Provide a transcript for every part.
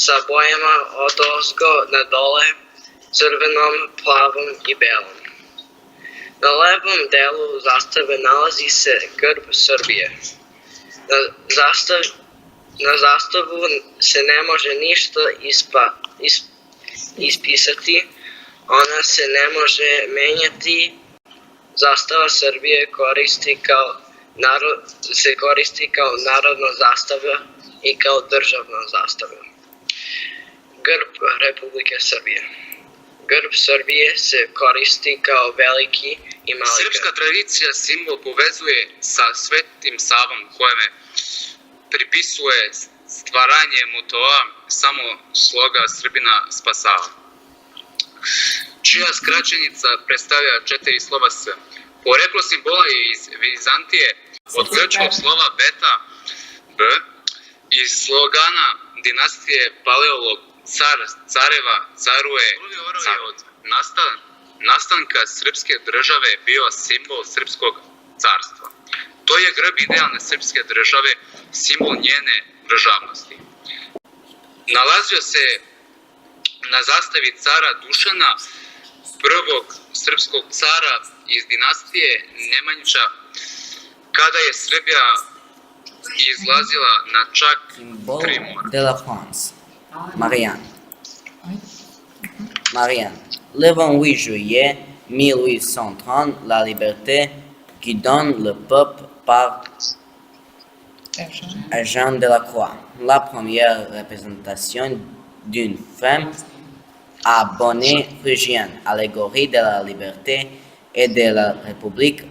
sa bojama odozgo na dole, crvenom, plavom i belom. Na levom delu zastave nalazi se grb Srbije. Na zastavu se ne može ništa ispisati, ona se ne može menjati. Zastava Srbije se koristi kao narodna zastava i kao državna zastava. Grb Republike Srbije. Grb Srbije se koristi kao veliki i mali grb. Srpska tradicija simbol povezuje sa Svetim Savom, kojeme pripisuje stvaranje motoa samo sloga Srbina spasava, čija skraćenica predstavlja 4 slova S. Poreklo simbola je iz Vizantije, od grčkog slova beta, B, iz slogana dinastije Paleolog, car, careva, caruje, car. Od nastanka srpske države bio simbol srpskog carstva. To je grb idealne srpske države, simbol njene državnosti. Nalazio se na zastavi cara Dušana, prvog srpskog cara iz dinastije Nemanjića, kada je Srbija izlazila na čak 3 mora. De la France. Marianne. Le 28 juillet 1830, la liberté qui donne le peuple par Jean de la Croix. La première représentation d'une femme à bonnet phrygien, allégorie de la liberté et de la République,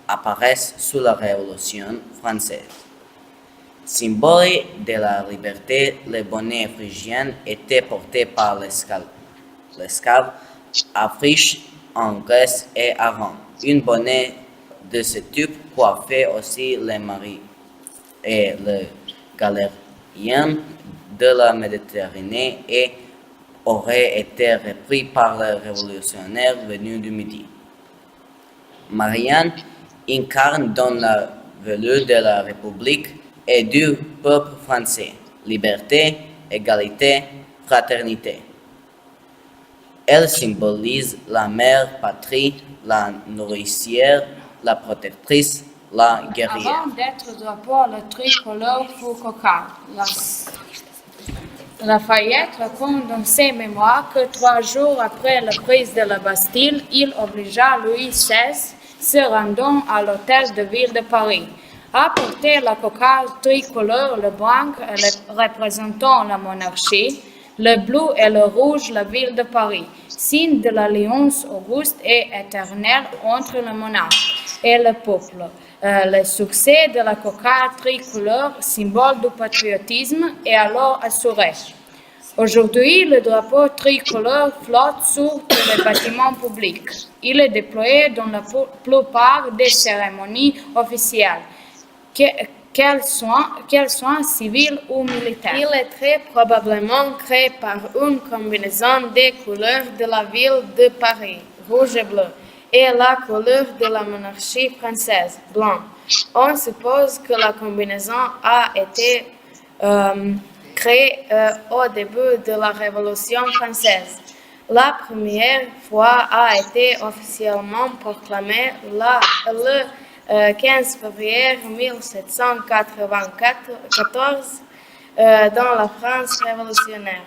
apparaissent sous la Révolution française. Symbole de la liberté, le bonnet phrygien était porté par l'esclave Afrique en Grèce et à Rome. Une bonnet de ce type coiffait aussi les maris et les galériens de la Méditerranée et aurait été repris par les révolutionnaires venus du Midi. Marianne incarne dans la valeur de la République et du peuple français, liberté, égalité, fraternité. Elle symbolise la mère patrie, la nourricière, la protectrice, la guerrière. Avant d'être drapeau, le tricolore fut cocarde. Lafayette raconte dans ses mémoires que 3 jours après la prise de la Bastille, il obligea Louis XVI, se rendant à l'hôtel de ville de Paris, à porter la cocarde tricolore, le blanc représentant la monarchie, le bleu et le rouge la ville de Paris, signe de l'alliance auguste et éternelle entre le monarque et le peuple. Le succès de la cocarde tricolore, symbole du patriotisme, est alors assuré. Aujourd'hui, le drapeau tricolore flotte sur tous les bâtiments publics. Il est déployé dans la plupart des cérémonies officielles, qu'elles soient civiles ou militaires. Il est très probablement créé par une combinaison des couleurs de la ville de Paris, rouge et bleu, et la couleur de la monarchie française, blanc. On suppose que la combinaison a été créée au début de la Révolution française. La première fois a été officiellement proclamée le 15 février 1794 dans la France révolutionnaire.